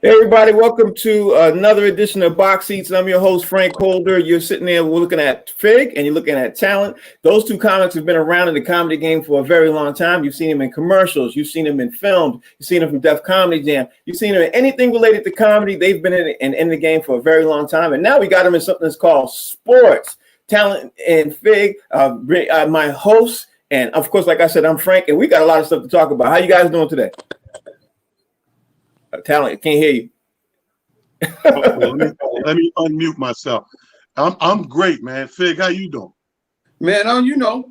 Hey everybody, welcome to another edition of Box Seats. I'm your host, Frank Holder. You're sitting there, we're looking at Fig and you're looking at talent. Those two comics have been around in the comedy game for a very long time. You've seen them in commercials, you've seen them in films, you've seen them from Def Comedy Jam, you've seen them in anything related to comedy. They've been in the game for a very long time. And now we got them in something that's called sports. Talent and Fig, my host. And of course, like I said, I'm Frank, and we got a lot of stuff to talk about. How you guys doing today? Talent, can't hear you. let me unmute myself. I'm great, man. Fig, how you doing? Man, you know.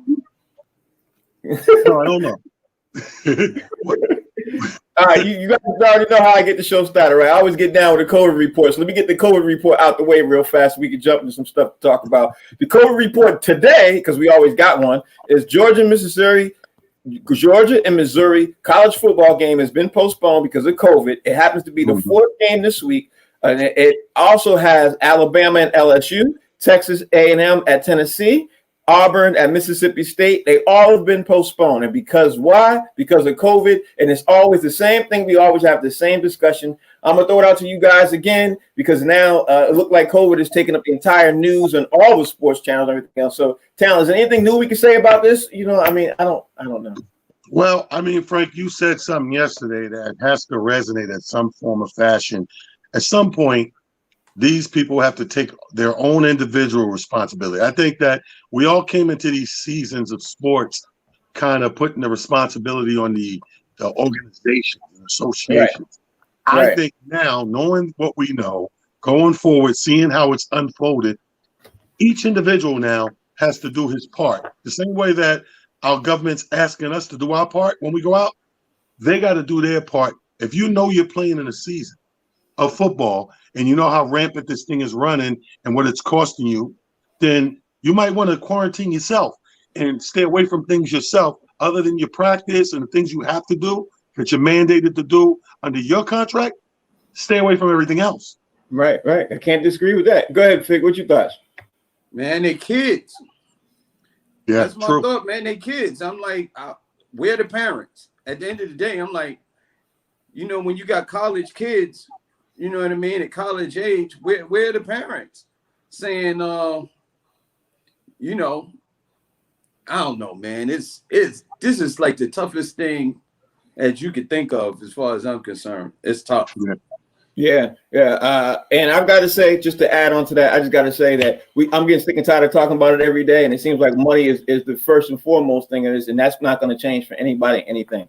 No, I don't know. All right, you guys already know how I get the show started, right? I always get down with the COVID report. So let me get the COVID report out the way real fast so we can jump into some stuff to talk about. The COVID report today, because we always got one, is Georgia and Missouri college football game has been postponed because of COVID. It happens to be the fourth game this week. And it also has Alabama and LSU, Texas A&M at Tennessee, Auburn at Mississippi State. They all have been postponed. And because why? Because of COVID. And it's always the same thing. We always have the same discussion. I'm going to throw it out to you guys again, because now it looked like COVID is taking up the entire news and all the sports channels and everything else. So, Talon, is there anything new we can say about this? You know, I mean, I don't know. Well, I mean, Frank, you said something yesterday that has to resonate in some form of fashion. At some point, these people have to take their own individual responsibility. I think that we all came into these seasons of sports kind of putting the responsibility on the organizations and associations. Right. I think now, knowing what we know, going forward, seeing how it's unfolded, each individual now has to do his part. The same way that our government's asking us to do our part when we go out, they got to do their part. If you know you're playing in a season of football and you know how rampant this thing is running and what it's costing you, then you might want to quarantine yourself and stay away from things yourself other than your practice and the things you have to do that you're mandated to do under your contract. Stay away from everything else. Right. I can't disagree with that. Go ahead, Fig. What your thoughts? Man, they kids. Yeah, that's my thought, man. They kids. I'm like, where the parents? At the end of the day, I'm like, you know, when you got college kids, you know what I mean, at college age, where are the parents saying, you know, I don't know, man. This is like the toughest thing as you could think of as far as I'm concerned. It's tough. Yeah. And I've got to say, just to add on to that, I just got to say that I'm getting sick and tired of talking about it every day. And it seems like money is the first and foremost thing. And that's not going to change for anybody, anything.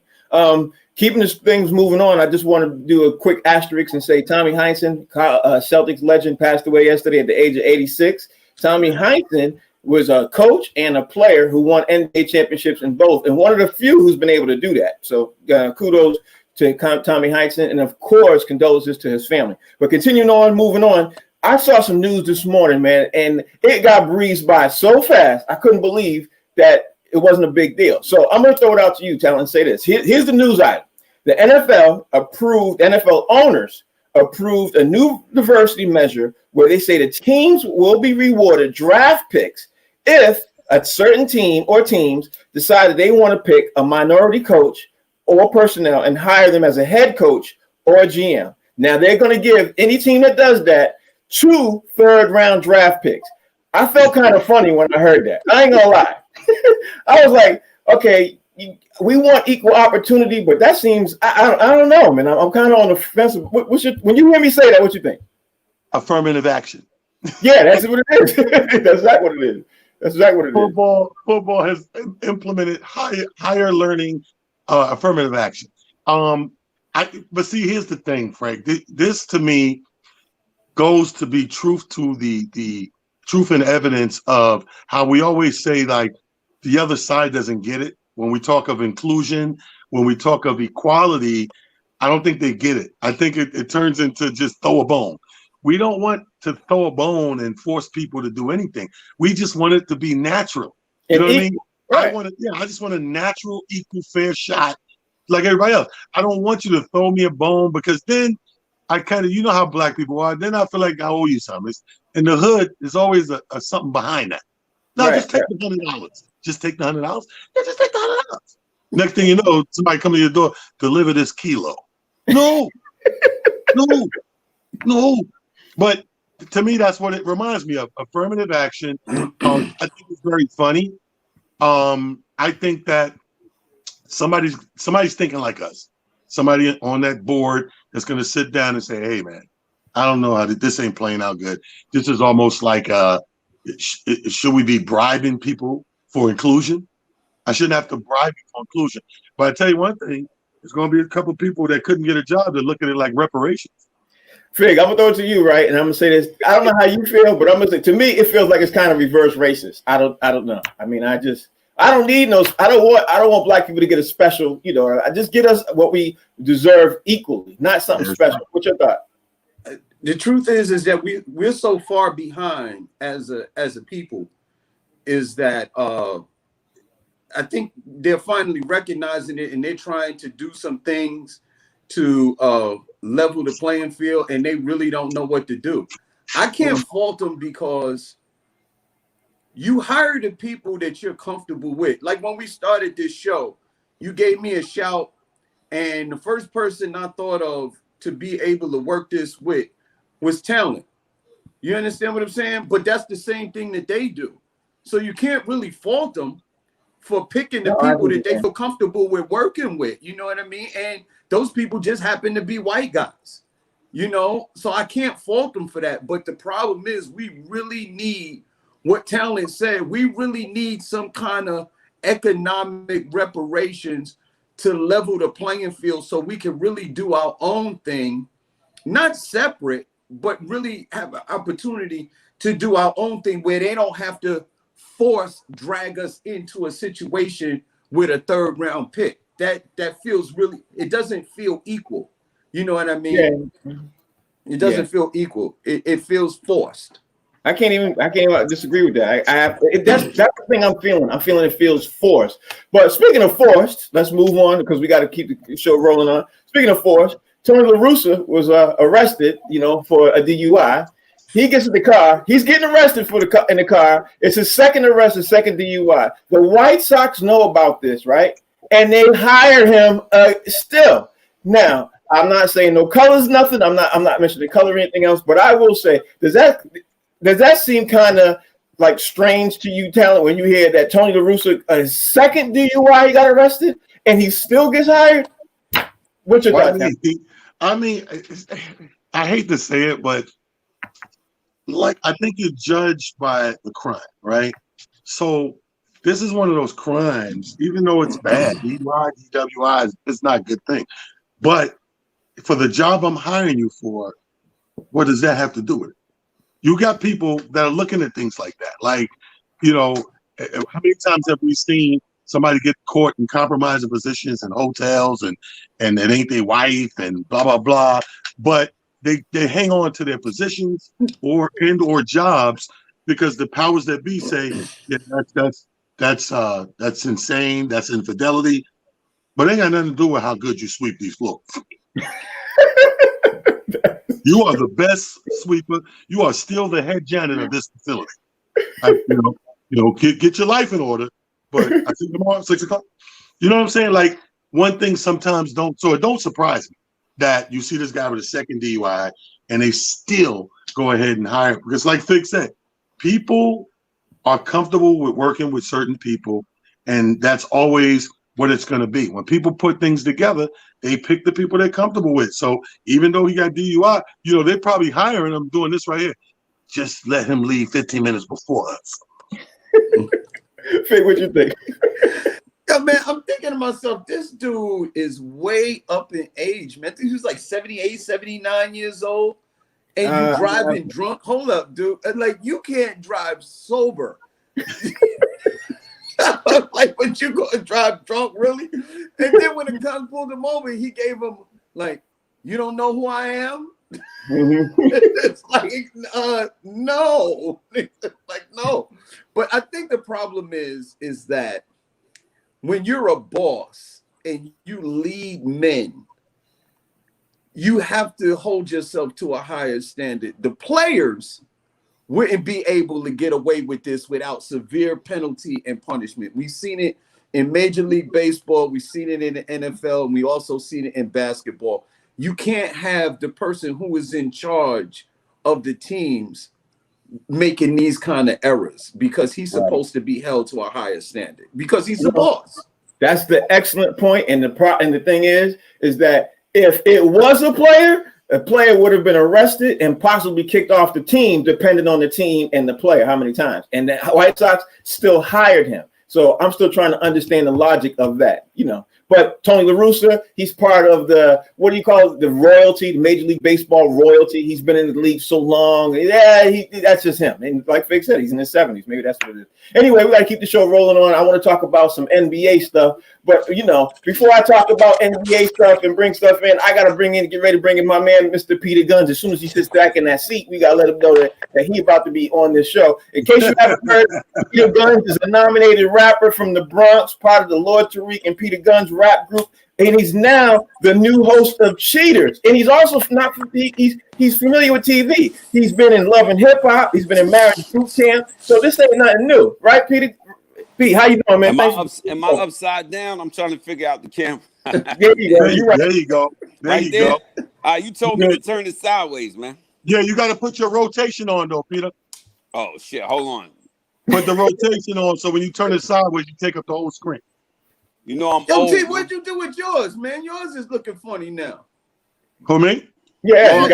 Keeping this things moving on, I just want to do a quick asterisk and say Tommy Heinsohn, Celtics legend, passed away yesterday at the age of 86. Tommy Heinsohn was a coach and a player who won NBA championships in both, and one of the few who's been able to do that. So kudos to Tommy Heinsohn, and of course, condolences to his family. But continuing on, moving on, I saw some news this morning, man, and it got breezed by so fast, I couldn't believe that it wasn't a big deal. So I'm going to throw it out to you, Talon, and say this. Here's the news item. The NFL owners approved a new diversity measure where they say the teams will be rewarded draft picks if a certain team or teams decide that they want to pick a minority coach or personnel and hire them as a head coach or a GM. Now, they're going to give any team that does that 2 third-round draft picks. I felt kind of funny when I heard that. I ain't going to lie. I was like, okay, we want equal opportunity, but that seems, I don't know, man. I'm kind of on the fence. When you hear me say that, what you think? Affirmative action. Yeah, that's what it is. That's exactly what it is. Football has implemented higher learning, affirmative action. But see, here's the thing, Frank. This to me goes to be truth to the truth and evidence of how we always say, like, the other side doesn't get it. When we talk of inclusion, when we talk of equality, I don't think they get it. I think it turns into just throw a bone. We don't want to throw a bone and force people to do anything. We just want it to be natural. You know what I mean? Right. I just want a natural, equal, fair shot like everybody else. I don't want you to throw me a bone, because then I kind of, you know how black people are. Then I feel like I owe you something. In the hood, there's always a something behind that. No, just take the $100. Just take the $100. Yeah, just take the $100. Next thing you know, somebody come to your door, deliver this kilo. No, No, no. But to me, that's what it reminds me of. Affirmative action. I think it's very funny. I think that somebody's thinking like us. Somebody on that board that's going to sit down and say, "Hey, man, I don't know how this ain't playing out good. This is almost like, should we be bribing people for inclusion? I shouldn't have to bribe you for inclusion." But I tell you one thing, there's going to be a couple of people that couldn't get a job that look at it like reparations. Fig, I'm gonna throw it to you, right? And I'm gonna say this. I don't know how you feel, but I'm gonna say, to me, it feels like it's kind of reverse racist. I don't know. I mean, I don't need no. I don't want black people to get a special. I just get us what we deserve equally, not something special. What's your thought? The truth is that we're so far behind as a people, is that I think they're finally recognizing it, and they're trying to do some things to level the playing field, and they really don't know what to do. I can't fault them, because you hire the people that you're comfortable with. Like when we started this show, you gave me a shout, and the first person I thought of to be able to work this with was talent. You understand what I'm saying? But that's the same thing that they do. So you can't really fault them for picking the people that they feel comfortable with working with. You know what I mean? And those people just happen to be white guys. So I can't fault them for that. But the problem is, we really need what Talent said. We really need some kind of economic reparations to level the playing field, so we can really do our own thing, not separate, but really have an opportunity to do our own thing where they don't have to drag us into a situation with a third round pick. That feels really, it doesn't feel equal. You know what I mean? Yeah. It doesn't feel equal. It feels forced. I can't even disagree with that. That's the thing I'm feeling. I'm feeling it feels forced. But speaking of forced, let's move on, because we got to keep the show rolling on. Speaking of forced, Tony La Russa was arrested, for a DUI. He gets in the car. He's getting arrested in the car. It's his second arrest, his second DUI. The White Sox know about this, right? And they hire him still. Now, I'm not saying no colors, nothing. I'm not mentioning the color or anything else. But I will say, does that seem kind of like strange to you, Talent, when you hear that Tony La Russa, a second DUI, he got arrested and he still gets hired? What's your thought? I mean, I hate to say it, but I think you're judged by the crime, right? So this is one of those crimes, even though it's bad, DUI, DWI, it's not a good thing. But for the job I'm hiring you for, what does that have to do with it? You got people that are looking at things like that. Like, how many times have we seen somebody get caught in compromising positions in hotels and it ain't their wife and blah, blah, blah. But they hang on to their positions or jobs because the powers that be say, yeah, that's insane, that's infidelity. But it ain't got nothing to do with how good you sweep these floors. You are the best sweeper. You are still the head janitor of this facility. Get your life in order. But I think tomorrow, 6 o'clock. You know what I'm saying? Like, one thing sometimes it don't surprise me that you see this guy with a second DUI and they still go ahead and hire him. Because like Fig said, people are comfortable with working with certain people, and that's always what it's going to be. When people put things together, they pick the people they're comfortable with. So even though he got DUI, they're probably hiring him doing this right here. Just let him leave 15 minutes before us. Fig, what you think? Yeah, man, I'm thinking to myself, this dude is way up in age, man. I think he was like 78, 79 years old. And you driving drunk? Hold up, dude. Like, you can't drive sober. Like, when you go and drive drunk, really? And then when the cops pulled him over, he gave him, like, you don't know who I am? It's like, no. Like, no. But I think the problem is that when you're a boss and you lead men, you have to hold yourself to a higher standard. The players wouldn't be able to get away with this without severe penalty and punishment. We've seen it in Major League Baseball. We've seen it in the NFL. And we also seen it in basketball. you can't have the person who is in charge of the teams making these kind of errors, because he's supposed to be held to a higher standard because he's the boss. That's the excellent point. And the thing is that if it was a player would have been arrested and possibly kicked off the team, depending on the team and the player, how many times. And the White Sox still hired him. So I'm still trying to understand the logic of that, But Tony La Russa, he's part of the, what do you call it? The royalty, the Major League Baseball royalty. He's been in the league so long. Yeah, that's just him. And like Vic said, he's in his 70s. Maybe that's what it is. Anyway, we got to keep the show rolling on. I want to talk about some NBA stuff. But, before I talk about NBA stuff and bring stuff in, I got to get ready to bring in my man, Mr. Peter Gunz. As soon as he sits back in that seat, we got to let him know that he's about to be on this show. In case you haven't heard, Peter Gunz is a nominated rapper from the Bronx, part of the Lord Tariq and Peter Gunz rap group. And he's now the new host of Cheaters. And he's also he's familiar with TV. He's been in Love and Hip Hop. He's been in Marriage Boot Camp. So this ain't nothing new, right, Peter? Pete, how you doing, man? Am I upside down? I'm trying to figure out the camera. There you go. You're right. There you go. There you go. You told me to turn it sideways, man. Yeah, you got to put your rotation on, though, Peter. Oh, shit. Hold on. Put the rotation on, so when you turn it sideways, you take up the whole screen. I'm Yo, old. T, what'd you do with yours, man? Yours is looking funny now. Who, me? Yeah.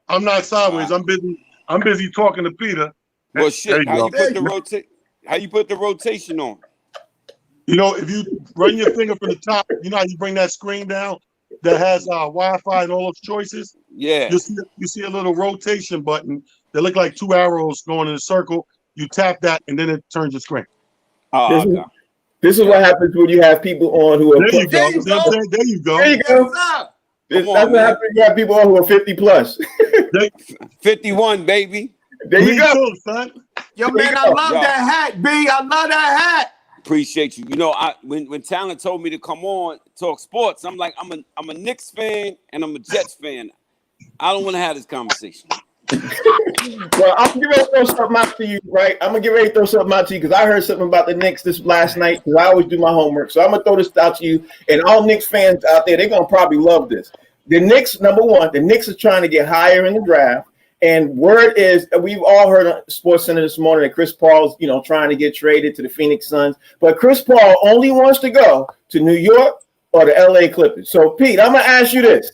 I'm not sideways. I'm busy talking to Peter. Well, shit. How you put the rotation on? If you run your finger from the top, how you bring that screen down that has Wi-Fi and all those choices? Yeah. You see a little rotation button that look like two arrows going in a circle. You tap that, and then it turns your screen. Oh, okay. This is what happens when you have people on who are. There you go. There you go. There you go. That's what happens when you have people on who are 50 plus. 51, baby. There you go. Too, son. Yo, man, I love that hat, B. I love that hat. Appreciate you. When Talent told me to come on talk sports, I'm like, I'm a Knicks fan and I'm a Jets fan. I don't want to have this conversation. Well, I'm gonna get ready to throw something out to you, right? I'm gonna get ready to throw something out to you because I heard something about the Knicks this last night. Because I always do my homework, so I'm gonna throw this out to you. And all Knicks fans out there, they're gonna probably love this. The Knicks, number one, the Knicks are trying to get higher in the draft. And word is, we've all heard on Sports Center this morning that Chris Paul's, trying to get traded to the Phoenix Suns. But Chris Paul only wants to go to New York or the LA Clippers. So, Pete, I'm gonna ask you this.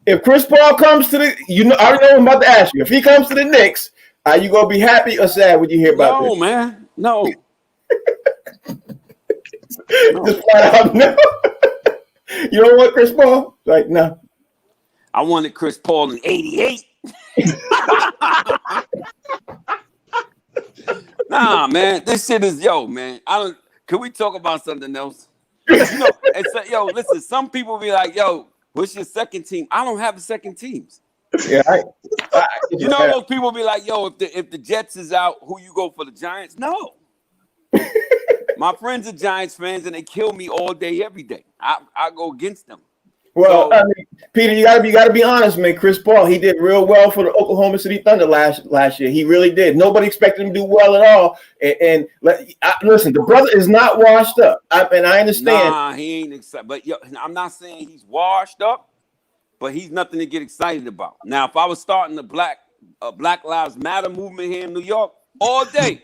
If Chris Paul comes to I already know I'm about to ask you. If he comes to the Knicks, are you going to be happy or sad when you hear about this? No, man. No. Just flat out, no. You don't want Chris Paul? Like, no. I wanted Chris Paul in 88. Nah, man. This shit is, man. Can we talk about something else? Listen, some people be like, what's your second team? I don't have a second team. Yeah, those people be like, if the Jets is out, who you go for, the Giants? No. My friends are Giants fans, and they kill me all day, every day. I go against them. Well, Peter, you gotta be honest, man. Chris Paul, he did real well for the Oklahoma City Thunder last year. He really did. Nobody expected him to do well at all. And listen, the brother is not washed up. And I understand. Nah, he ain't excited. But I'm not saying he's washed up, but he's nothing to get excited about. Now, if I was starting the Black Lives Matter movement here in New York all day.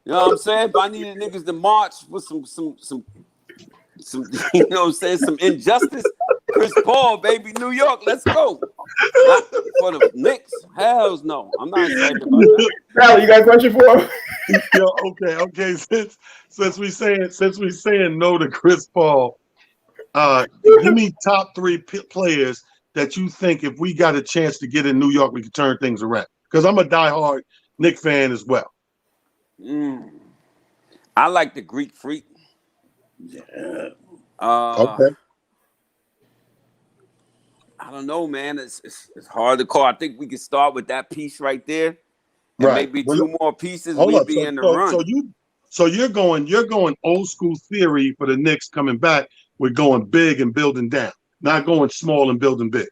You know what I'm saying? If I needed niggas to march with some some injustice. Chris Paul, baby, New York, let's go. Not for the Knicks, hells no. I'm not excited about that. Sally, you got a question for him? Okay. Since we saying no to Chris Paul, give me top three players that you think if we got a chance to get in New York, we could turn things around. Because I'm a diehard Knicks fan as well. I like the Greek Freak. Yeah. Okay. I don't know, man. It's hard to call. I think we can start with that piece right there, and maybe two more pieces. We'll be in the run. So you're going old school theory for the Knicks coming back. We're going big and building down, not going small and building big.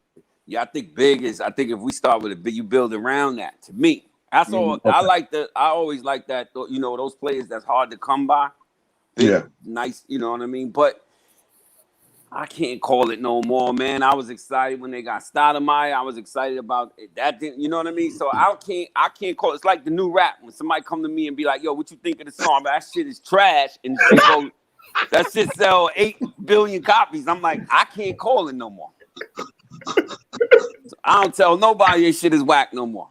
Yeah, I think big is. I think if we start with a big, you build around that. To me, that's all. Okay. I always like that. You know, those players that's hard to come by. Big, nice. You know what I mean? But I can't call it no more, man. I was excited when they got Stoudemire. I was excited about it. That didn't, you know what I mean? So I can't call it. It's like the new rap. When somebody come to me and be like, yo, what you think of the song? That shit is trash. And they go, that shit sell 8 billion copies. I'm like, I can't call it no more. So I don't tell nobody this shit is whack no more.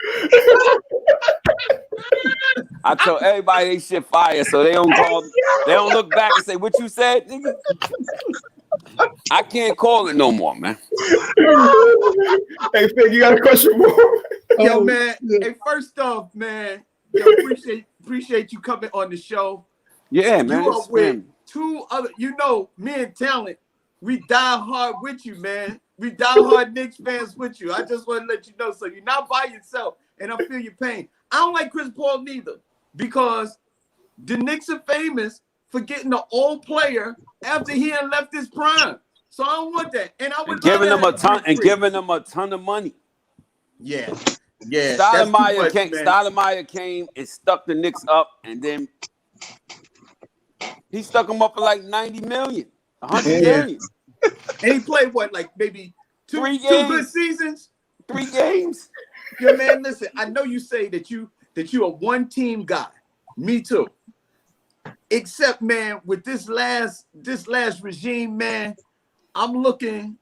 I tell everybody they shit fire, so they don't look back and say, what you said, nigga? I can't call it no more, man. Hey, Fig, you got a question more? Yo, man. Hey, first off, man, yo, appreciate you coming on the show. Yeah, man. You are with two other, me and Talent, we die hard with you, man. We die hard Knicks fans with you. I just want to let you know, so you're not by yourself, and I feel your pain. I don't like Chris Paul neither, because the Knicks are famous for getting an old player after he had left his prime. So I don't want that. And I would giving them a ton of money. Yeah. Yeah. Stoudemire came and stuck the Knicks up, and then he stuck them up for like 90 million, 100 million. And he played what, like maybe two good seasons? 3 games. Yeah, man, listen, I know you say that you're a one-team guy. Me too. Except, man, with this last regime, man, I'm looking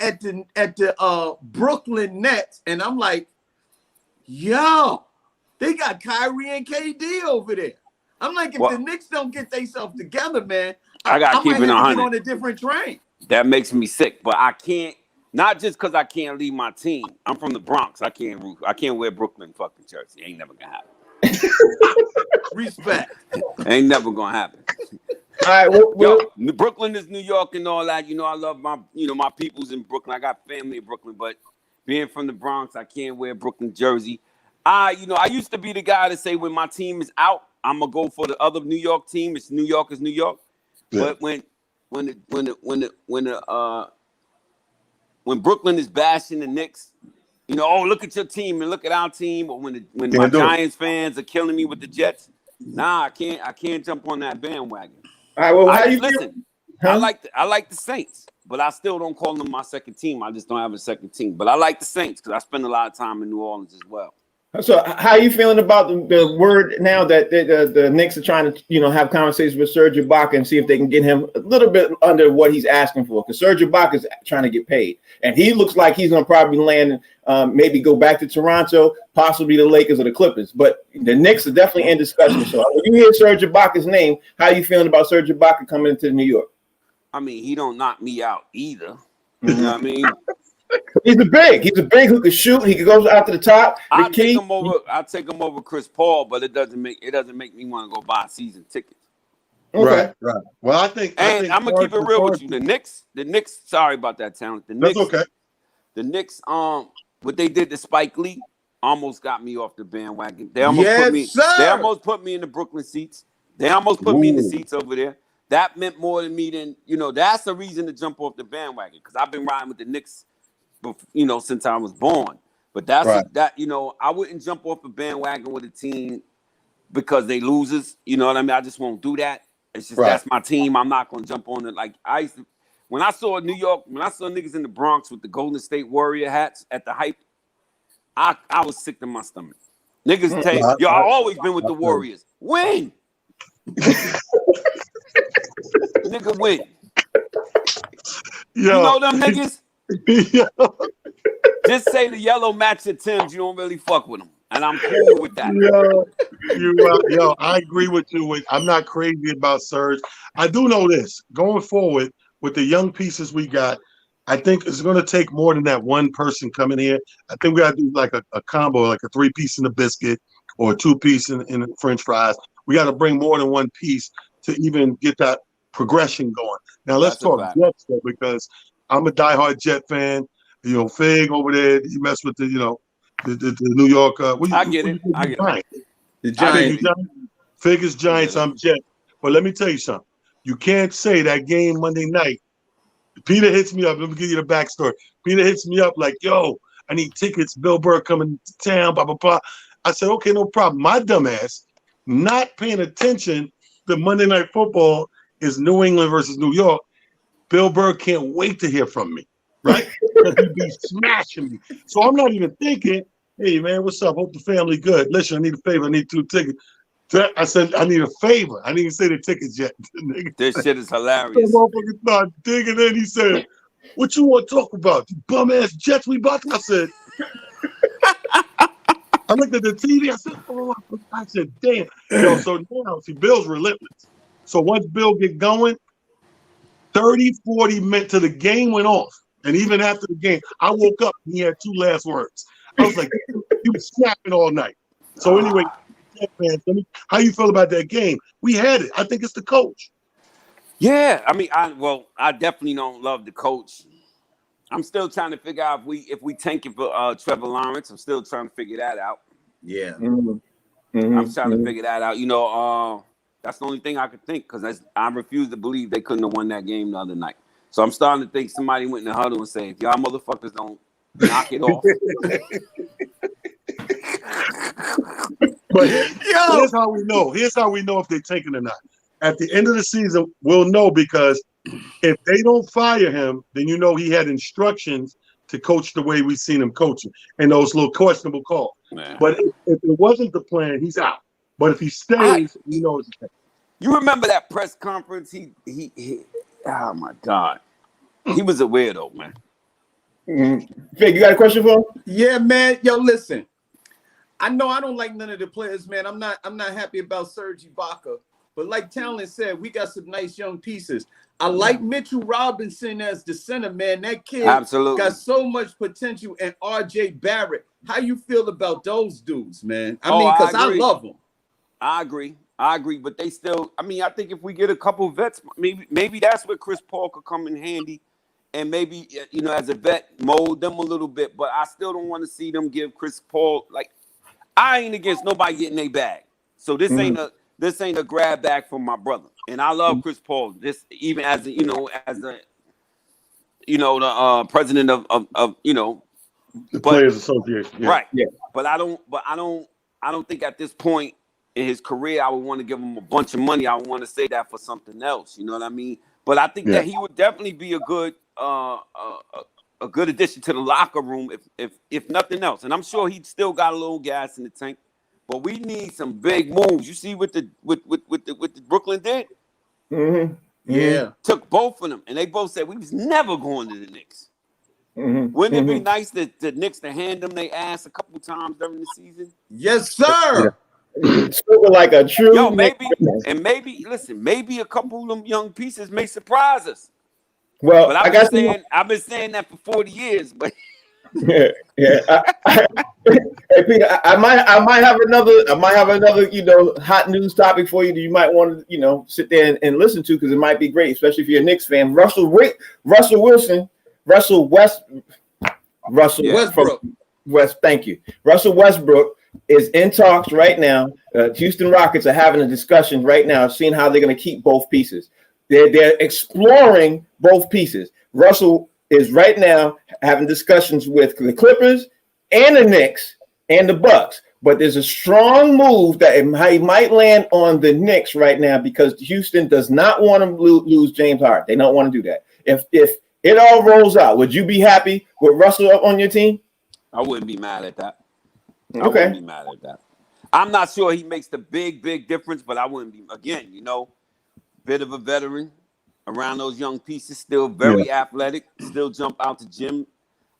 at the Brooklyn Nets, and I'm like, yo, they got Kyrie and KD over there. I'm like, if the Knicks don't get themselves together, man, I got to keep it 100. Get on a different train. That makes me sick, but I can't. Not just because I can't leave my team. I'm from the Bronx. I can't wear Brooklyn fucking jersey. Ain't never gonna happen. Respect. Ain't never gonna happen. All right, Yo, Brooklyn is New York and all that. I love my peoples in Brooklyn. I got family in Brooklyn, but being from the Bronx, I can't wear Brooklyn jersey. I used to be the guy to say when my team is out, I'm gonna go for the other New York team. It's New York is New York. Yeah. But when Brooklyn is bashing the Knicks, oh, look at your team and look at our team. Or when my Giants fans are killing me with the Jets, I can't jump on that bandwagon. All right, well, how you listen? Huh? I like the Saints, but I still don't call them my second team. I just don't have a second team. But I like the Saints because I spend a lot of time in New Orleans as well. So how are you feeling about the word now that the Knicks are trying to, have conversations with Serge Ibaka and see if they can get him a little bit under what he's asking for? Because Serge Ibaka is trying to get paid. And he looks like he's going to probably land, maybe go back to Toronto, possibly the Lakers or the Clippers. But the Knicks are definitely in discussion. So when you hear Serge Ibaka's name, how are you feeling about Serge Ibaka coming into New York? I mean, he don't knock me out either. You know what I mean? He's a big who can shoot. He can go out to the top. I'll take him over Chris Paul, but it doesn't make me want to go buy season tickets. Okay. Right. Well, I think I'm gonna keep it real with you. The Knicks. Sorry about that, Talent. That's okay. The Knicks. What they did to Spike Lee almost got me off the bandwagon. They almost put me in the Brooklyn seats. They almost put me in the seats over there. That meant more to me than That's the reason to jump off the bandwagon because I've been riding with the Knicks, since I was born. But that's right. I wouldn't jump off a bandwagon with a team because they losers. You know what I mean? I just won't do that. It's just that's my team. I'm not gonna jump on it. Like when I saw niggas in the Bronx with the Golden State Warrior hats at the hype, I was sick to my stomach. Niggas take I've always been with the Warriors. Win. Nigga win. You know them niggas? Just say the yellow match at Tim's. You don't really fuck with them, and I'm cool with that. Yo, I agree with you. I'm not crazy about Serge. I do know this. Going forward with the young pieces we got, I think it's going to take more than that one person coming here. I think we got to do like a combo, like a 3-piece in the biscuit or a 2-piece in the French fries. We got to bring more than one piece to even get that progression going. Now let's talk Jets though, because I'm a diehard Jet fan. Fig over there, he messed with the New York. I get it. The Giants. Fig is Giants. I'm Jet. But let me tell you something. You can't say that game Monday night. Peter hits me up. Let me give you the backstory. Peter hits me up like, yo, I need tickets. Bill Burr coming to town, blah, blah, blah. I said, okay, no problem. My dumbass, not paying attention to Monday Night Football is New England versus New York. Bill Burr can't wait to hear from me, right? Because he'd be smashing me. So I'm not even thinking, hey, man, what's up? Hope the family good. Listen, I need a favor. I need 2 tickets. I said, I need a favor. I didn't even say the tickets yet. This shit is The hilarious. motherfucker started digging in. He said, what you want to talk about? You bum-ass Jets we bought? I said, I looked at the TV. I said, oh, I said, damn. Yo, so now, see, Bill's relentless. So once Bill get going, 30, 40 minutes till the game went off. And even after the game, I woke up and he had 2 last words. I was like, he was snapping all night. So anyway, man, how you feel about that game? We had it. I think it's the coach. Yeah, I mean, I definitely don't love the coach. I'm still trying to figure out if we tank it for Trevor Lawrence. I'm still trying to figure that out. Yeah. I'm trying to figure that out. You know, that's the only thing I could think because I refuse to believe they couldn't have won that game the other night. So I'm starting to think somebody went in the huddle and said, if y'all motherfuckers don't knock it off. But here's how we know. Here's how we know if they're taking or not. At the end of the season, we'll know because if they don't fire him, then you know he had instructions to coach the way we've seen him coaching and those little questionable calls. Man. But if it wasn't the plan, he's out. But if he stays, you know it's okay. You remember that press conference? He oh my God. He was a weirdo, man. Vic, you got a question for him? Yeah, man. Yo, listen. I know I don't like none of the players, man. I'm not happy about Serge Ibaka. But like Talon said, we got some nice young pieces. I like Mitchell Robinson as the center, man. That kid got so much potential. And RJ Barrett. How you feel about those dudes, man? I mean, because I love them. I agree. But they still, I mean, I think if we get a couple vets, maybe that's where Chris Paul could come in handy. And maybe, you know, as a vet, mold them a little bit. But I still don't want to see them give Chris Paul, like, I ain't against nobody getting their bag. So this ain't a grab bag from my brother. And I love Chris Paul, just even as a, the president of the Players Association. Yeah. Right. Yeah. But I don't think at this point in his career I would want to give him a bunch of money. I would want to say that for something else. You know what I mean? But I think that he would definitely be a good addition to the locker room if nothing else. And I'm sure he'd still got a little gas in the tank. But we need some big moves. You see what the Brooklyn did? Mm-hmm. Yeah. Took both of them, and they both said we was never going to the Knicks. Mm-hmm. Wouldn't it be nice the Knicks to hand them their ass a couple times during the season? Yes, sir. Like a true. Maybe a couple of them young pieces may surprise us. Well, but I've been saying that for 40 years, but. Yeah. Hey, Peter, I might have another hot news topic for you that you might want to sit there and listen to because it might be great, especially if you're a Knicks fan. Russell Westbrook is in talks right now. Houston Rockets are having a discussion right now, seeing how they're going to keep both pieces. They're exploring both pieces. Russell is right now having discussions with the Clippers and the Knicks and the Bucks. But there's a strong move that he might land on the Knicks right now because Houston does not want to lose James Harden. They don't want to do that. If it all rolls out, would you be happy with Russell on your team? I wouldn't be mad at that. Okay. I wouldn't be mad at that. I'm not sure he makes the big difference, but I wouldn't be, again, bit of a veteran around those young pieces, still very athletic, still jump out the gym.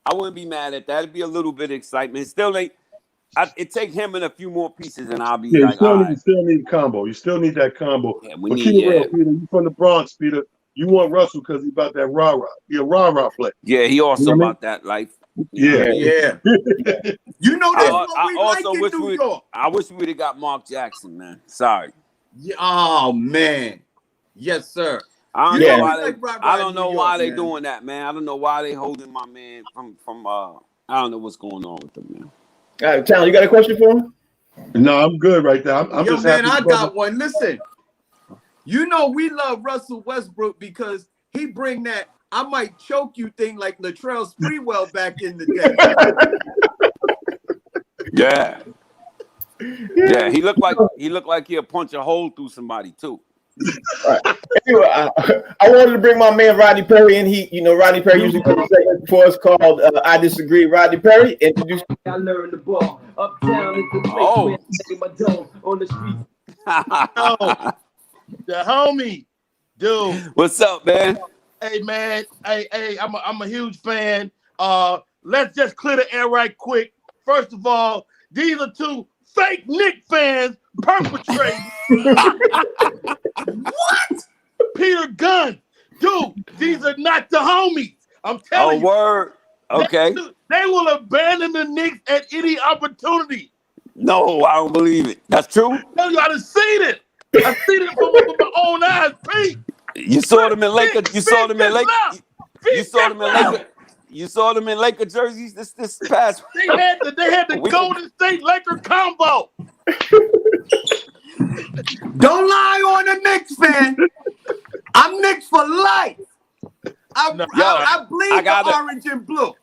I wouldn't be mad at that. It'd be a little bit of excitement. It take him and a few more pieces, and I'll be like, you still need a combo. You still need that combo. Yeah, but keep it real, Peter. You from the Bronx, Peter. You want Russell because he's about that rah-rah. He a rah-rah play. Yeah, he also about that life. Yeah. You know that's what we like in New York. I wish we would have got Mark Jackson, man. Sorry. Yeah, oh, man. Yes, sir. I don't know why they doing that, man. I don't know why they holding my man from I don't know what's going on with them, man. All right, Talon, you got a question for him? No, I'm good right there. I'm just happy. I got one. Listen, we love Russell Westbrook because he bring that I might choke you thing like Latrell Sprewell back in the day. Yeah, he looked like he'll punch a hole through somebody too. All right. Anyway, I wanted to bring my man Rodney Perry in. Rodney Perry usually does a segment for us called "I Disagree." Rodney Perry, introduce. I learned the ball. Uptown is the place Oh. where I lay my dome on the streets. Oh, the homie, dude. What's up, man? Hey, man. Hey, I'm a huge fan. Let's just clear the air right quick. First of all, these are two fake Knicks fans perpetrating. What? Peter Gunz. Dude, these are not the homies. I'm telling you. Word. Okay. They will abandon the Knicks at any opportunity. No, I don't believe it. That's true. I tell you, I done seen it. I seen it with my own eyes, Pete. You saw them in Laker. You saw them in Laker. You saw them in Laker. You saw them in Laker jerseys this past. They had the Golden State Laker combo. Don't lie on the Knicks, fan. I'm Knicks for life. I bleed the orange and blue.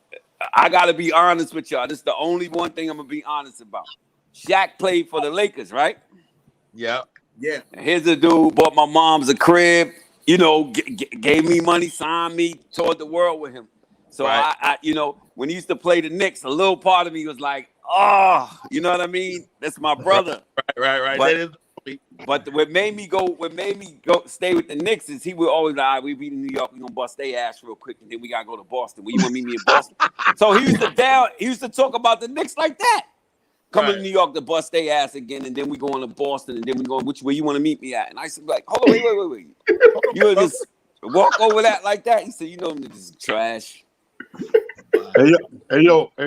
I gotta be honest with y'all. This is the only one thing I'm gonna be honest about. Shaq played for the Lakers, right? Yeah. Yeah. And here's a dude bought my mom's a crib. Gave me money, signed me, toured the world with him. So Right. I when he used to play the Knicks, a little part of me was like, oh, you know what I mean? That's my brother. Right. But- That is. But what made me go stay with the Knicks is he would always like, all right, we beat in New York, we gonna bust their ass real quick, and then we gotta go to Boston. Well, you wanna meet me in Boston? So he used to talk about the Knicks like that. Coming to New York to bust their ass again, and then we going to Boston, and then we going, which way you want to meet me at? And I said, like, hold on, wait. You would just walk over that like that? He said, them niggas is trash. Hey,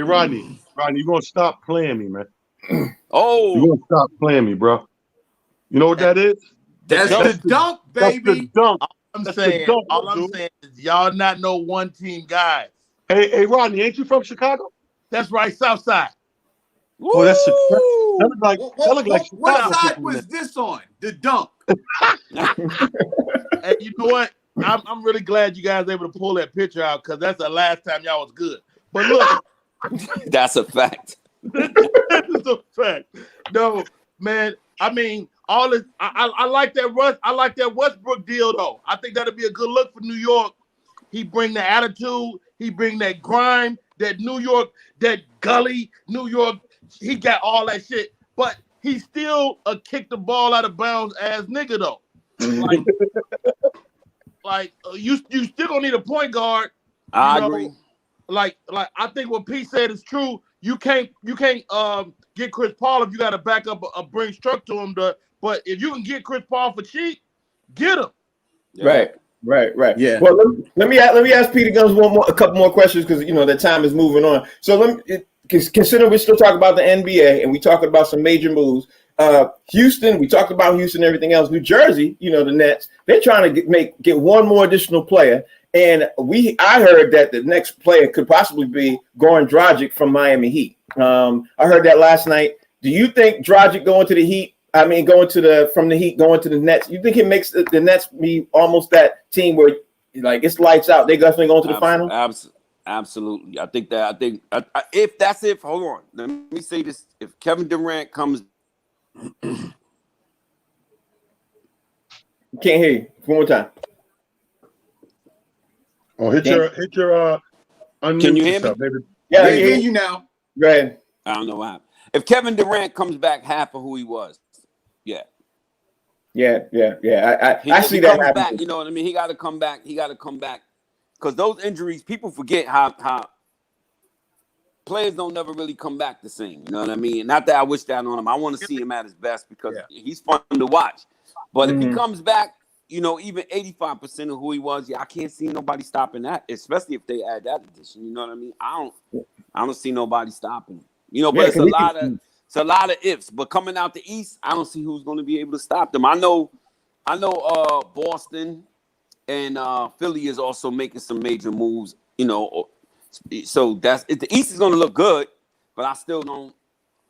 Rodney, you gonna stop playing me, man? Oh, You gonna stop playing me, bro? You know what that is? That's the dunk, That's the baby. dunk. I'm That's saying, the dunk, all I'm dude. saying is y'all not no one team guys. Hey, Rodney, ain't you from Chicago? That's right, Southside. Oh, that look like What Chicago side people, was man. this on? The dunk. And you know what? I'm really glad you guys able to pull that picture out because that's the last time y'all was good. But look, that's a fact. it's a fact. No, man. I mean, all this. I like that I like that Westbrook deal though. I think that'll be a good look for New York. He bring the attitude. He bring that grime. That New York. That gully. New York. He got all that shit. But he still a kick the ball out of bounds ass nigga though. You still gonna need a point guard. I agree. Like I think what Pete said is true. You can't get Chris Paul if you got to back up a bring struck to him. But if you can get Chris Paul for cheap, get him. Yeah. Right. Yeah. Well, let me ask Peter Gunz a couple more questions because the time is moving on. So consider we're still talking about the NBA and we talking about some major moves. Houston, we talked about Houston and everything else. New Jersey, the Nets, they're trying to get one more additional player. And I heard that the next player could possibly be Goran Dragic from Miami Heat. I heard that last night. Do you think Dragic going to the Heat? I mean, from the Heat going to the Nets. You think it makes the Nets be almost that team where like it's lights out? They definitely going to the final. Absolutely. I think if that's it. Hold on. Let me say this: if Kevin Durant comes, Can't hear you. One more time. Oh, hit your unmute Can you hear yourself, me? baby. Yeah, I hear you now. Go ahead. I don't know why. If Kevin Durant comes back half of who he was, yeah. I see that happening. Back, you know what I mean? He got to come back. Because those injuries, people forget how players don't never really come back the same. You know what I mean? Not that I wish that on him. I want to see him at his best because he's fun to watch. But if he comes back, even 85% of who he was, I can't see nobody stopping that, especially if they add that addition. You know what I mean? I don't see nobody stopping him. But it's a lot of ifs. But coming out the East, I don't see who's going to be able to stop them. I know Boston and Philly is also making some major moves, so the East is going to look good, but I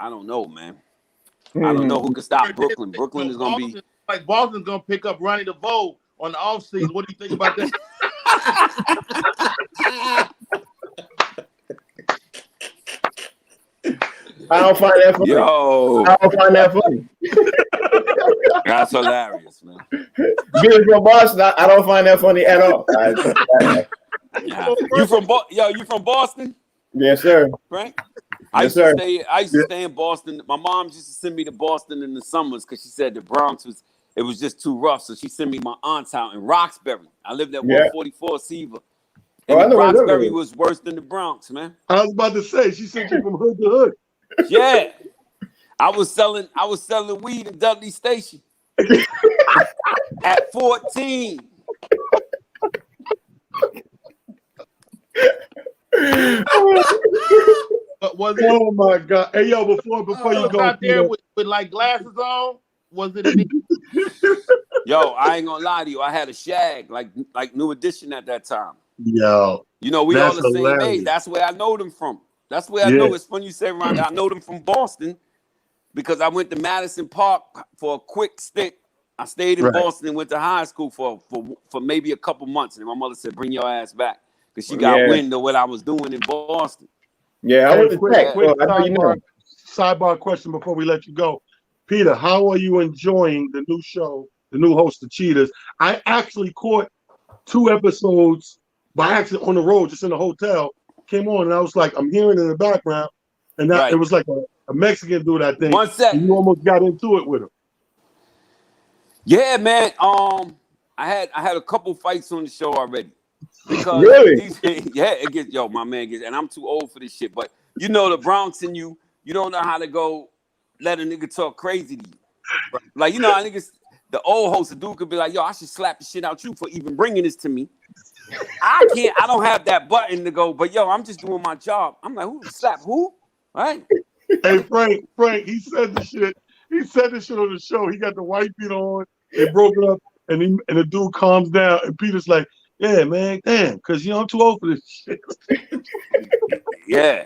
don't know, man. I don't know who can stop Brooklyn. Brooklyn is going to be like Boston's going to pick up Ronnie DeVoe on the offseason. What do you think about that? I don't find that funny. Yo. I don't find that funny. That's hilarious, man. Being from Boston, I don't find that funny at all. You from Boston? Yes, sir. Right? Yes, sir. I used to stay in Boston. My mom used to send me to Boston in the summers because she said the Bronx was just too rough. So she sent me my aunt's house in Roxbury. I lived at 144 Seaver. And Roxbury was worse than the Bronx, man. I was about to say she sent you from hood to hood. Yeah. I was selling weed in Dudley Station at 14. Was it? Oh my God! Hey yo, before you go out there with like glasses on, was it? Yo, I ain't gonna lie to you. I had a shag like New Edition at that time. Yo, you know we all the same age. That's where I know them from. That's where I know. It's funny you say around. I know them from Boston because I went to Madison Park for a quick stint. I stayed in Boston and went to high school for maybe a couple months, and my mother said, "Bring your ass back," because she got wind of what I was doing in Boston. Yeah, I want to quick sidebar question before we let you go. Peter, how are you enjoying the new show, the new host of Cheaters? I actually caught 2 episodes by accident on the road, just in a hotel. Came on, and I was like, I'm hearing it in the background, and it was like a Mexican dude, I think. 1 second. You almost got into it with him. Yeah, man. I had a couple fights on the show already. Because it gets my man gets, and I'm too old for this shit. But you know the Bronx in you don't know how to go let a nigga talk crazy to you. Like you know, I niggas, the old host, the dude could be like, yo, I should slap the shit out you for even bringing this to me. I don't have that button to go, but yo, I'm just doing my job. I'm like, who slap who? Right? Hey Frank, he said the shit. He said this shit on the show. He got the white beat on. They broke it up, and the dude calms down, and Peter's like, yeah, man, damn, because I'm too old for this shit. Yeah.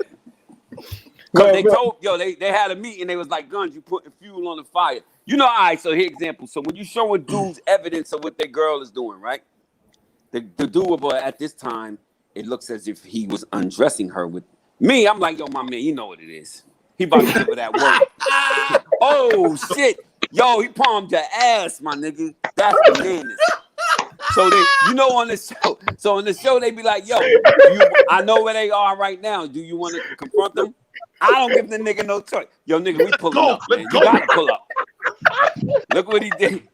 They told they had a meeting. They was like, Gunz, you putting fuel on the fire. You know, all right. So here example. So when you showing dudes evidence of what their girl is doing, right? The dude at this time, it looks as if he was undressing her with me. I'm like, yo, my man, you know what it is. He about to give her that word. Oh shit, yo, he palmed your ass, my nigga. That's bananas. So they, on the show. So on the show, they be like, "Yo, I know where they are right now. Do you want to confront them?" I don't give the nigga no choice. Yo, nigga, we pulling up, man. You gotta pull up. Look what he did.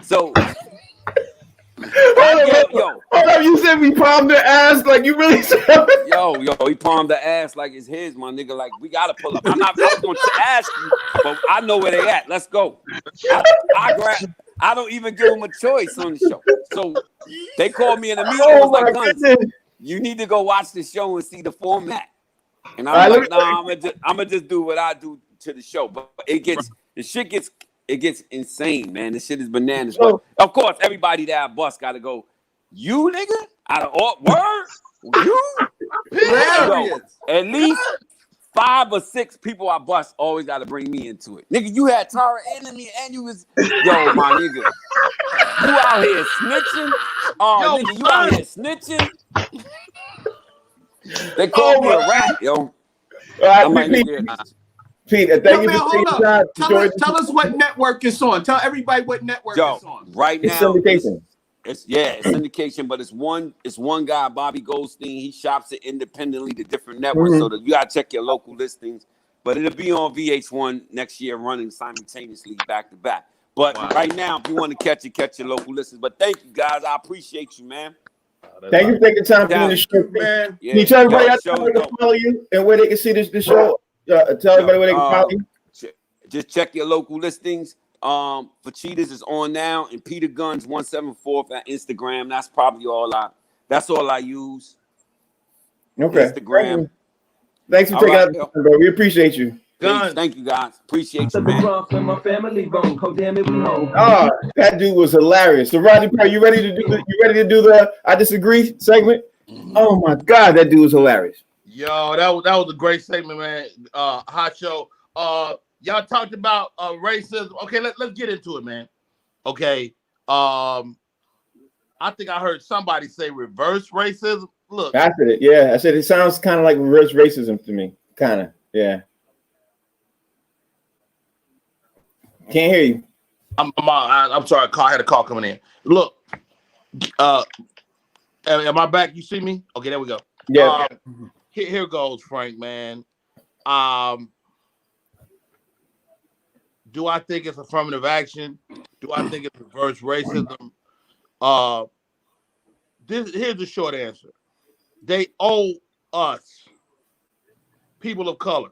So, hold up, you said we palmed their ass like you really said. Yo, he palmed the ass like it's his, my nigga. Like we gotta pull up. I was gonna ask you, but I know where they at. Let's go. I don't even give them a choice on the show. So they called me in a meeting. I was like, Gunz, you need to go watch the show and see the format. And I'm like, nah, I'm gonna just do what I do to the show. But it gets insane, man. This shit is bananas. But of course, everybody that I bust gotta go, you nigga? Out of all word? You? Yo, at least 5 or 6 people I bust always got to bring me into it. Nigga, you had Tara enemy and you was, yo, my nigga. You out here snitching? Oh, nigga, you out here snitching? They called me a rat, yo. I'm like, Peter, thank you for taking time. Tell us what network it's on. Tell everybody what network it's on. Right now, it's syndication. It's syndication, but it's one guy, Bobby Goldstein. He shops it independently to different networks, so that you gotta check your local listings. But it'll be on VH1 next year, running simultaneously back to back. But right now, if you want to catch your local listings. But thank you guys, I appreciate you, man. Thank you for taking time for the show, man. Can you tell everybody how they can follow you and where they can see this show? Tell everybody where they can follow you. Just check your local listings. For Cheaters is on now, and Peter Gunz 174 at Instagram. That's probably all I use. Okay. Instagram. Thanks for taking out the time, bro. We appreciate you. Thank you guys. Appreciate you, man. That dude was hilarious. So Rodney Perry, you ready to do the I disagree segment? Oh my God, that dude was hilarious. Yo, that was a great segment, man. Hot show. Y'all talked about racism. Okay, let's get into it, man. Okay. I think I heard somebody say reverse racism. Look. I said it. Yeah, I said it sounds kind of like reverse racism to me. Kind of. Yeah. Can't hear you. I'm sorry. I had a call coming in. Look, am I back? You see me? Okay, there we go. Yeah. Here goes, Frank, man. Do I think it's affirmative action? Do I think it's reverse racism? Here's the short answer. They owe us, people of color.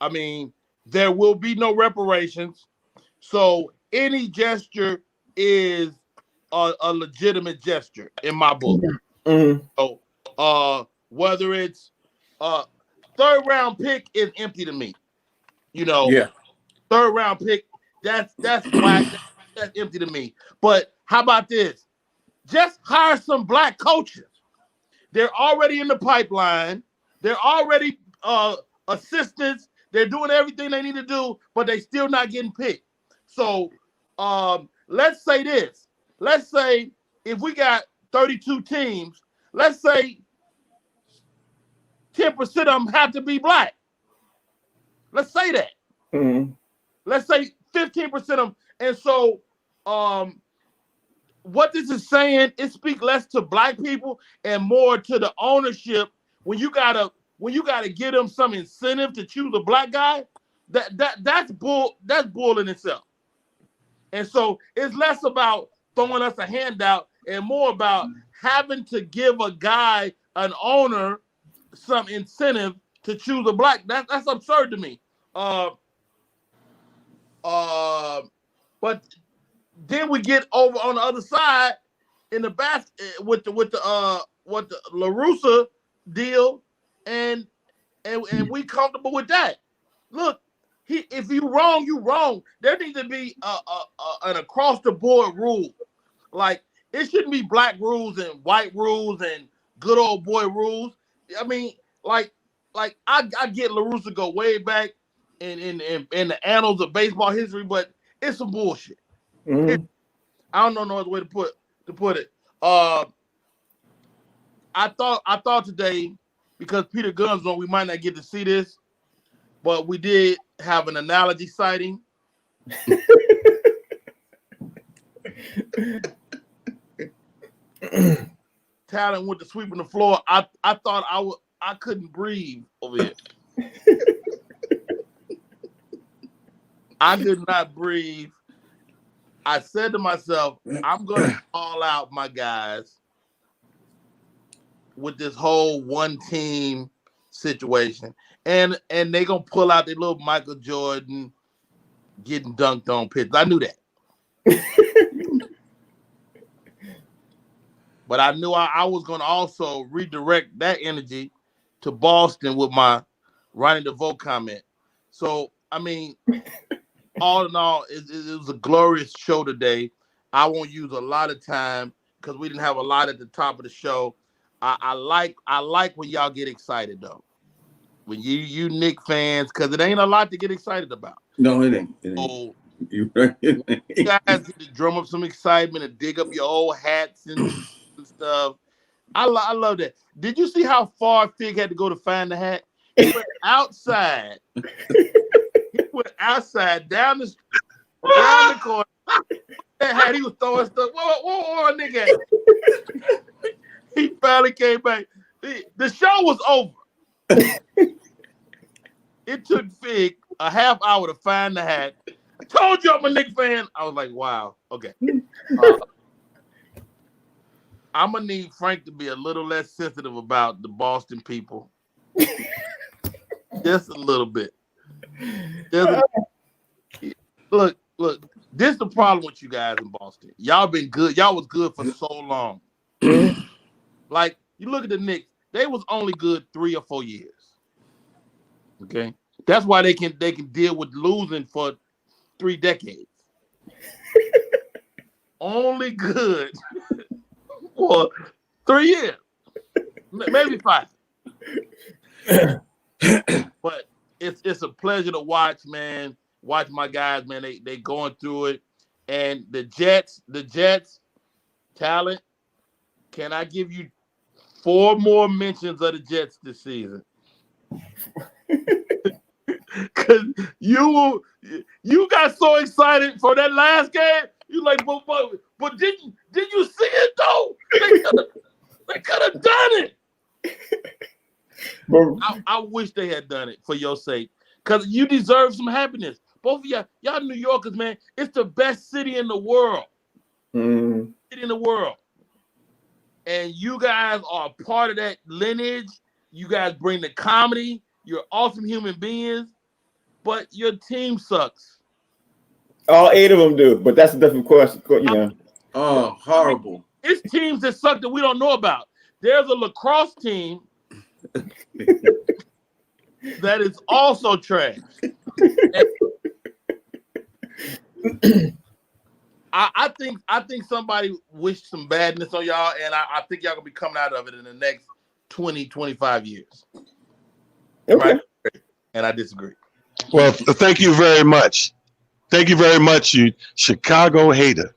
I mean, there will be no reparations. So any gesture is a legitimate gesture in my book. Mm-hmm. So whether it's third round pick is empty to me. You know, Yeah. third round pick, that's whack. That's empty to me. But how about this? Just hire some black coaches. They're already in the pipeline. They're already assistants. They're doing everything they need to do, but they still not getting picked. So let's say this. Let's say if we got 32 teams, let's say 10% of them have to be black. Let's say that. Mm-hmm. Let's say 15% of them. And so what this is saying, it speaks less to black people and more to the ownership. When you gotta give them some incentive to choose a black guy, that's bull in itself. And so it's less about throwing us a handout and more about having to give a guy, an owner, some incentive to choose a black. That's absurd to me. But then we get over on the other side in the basket with the La Russa deal, and we comfortable with that. Look, if you wrong, you wrong. There needs to be an across the board rule. Like it shouldn't be black rules and white rules and good old boy rules. I mean, like I get La Russa go way back in the annals of baseball history, but it's some bullshit. Mm-hmm. I don't know no other way to put it. I thought today, because Peter Gunz on, we might not get to see this, but we did have an analogy sighting. Talent went to sweeping the floor. I thought I couldn't breathe over here. I could not breathe. I said to myself, I'm going to call out my guys with this whole one team situation. And they're going to pull out their little Michael Jordan getting dunked on pitch. I knew that. But I knew I was going to also redirect that energy to Boston with my Ronnie DeVoe comment. So, I mean, all in all, it was a glorious show today. I won't use a lot of time because we didn't have a lot at the top of the show. I like when y'all get excited though. When you Knicks fans, because it ain't a lot to get excited about. No, it ain't. So You right. you guys get to drum up some excitement and dig up your old hats and stuff. I love that. Did you see how far Fig had to go to find the hat? He went outside. He went outside down the around the corner. That hat, he was throwing stuff. Whoa, nigga. He finally came back. The show was over. It took Fig a half hour to find the hat. I told you I'm a Knicks fan. I was like, wow, okay. I'm gonna need Frank to be a little less sensitive about the Boston people. Just a little bit. Look, this is the problem with you guys in Boston. Y'all been good. Y'all was good for so long. Like, you look at the Knicks, they was only good 3 or 4 years. Okay? That's why they can deal with losing for 3 decades. Only good for 3 years. Maybe 5. But it's a pleasure to watch, man. Watch my guys, man. They going through it. And the Jets, talent. Can I give you 4 more mentions of the Jets this season? Because you got so excited for that last game. You like, But did you see it though? They could have done it. I wish they had done it for your sake, because you deserve some happiness. Both of y'all New Yorkers, man. It's the best city in the world. City in the world. And you guys are part of that lineage. You guys bring the comedy. You're awesome human beings, but your team sucks. All 8 of them do, but that's a different question. You know. Oh, horrible. It's teams that suck that we don't know about. There's a lacrosse team that is also trash. I think somebody wished some badness on y'all, and I think y'all gonna be coming out of it in the next 20, 25 years. Okay. Right? And I disagree. Well, thank you very much. Thank you very much, you Chicago hater.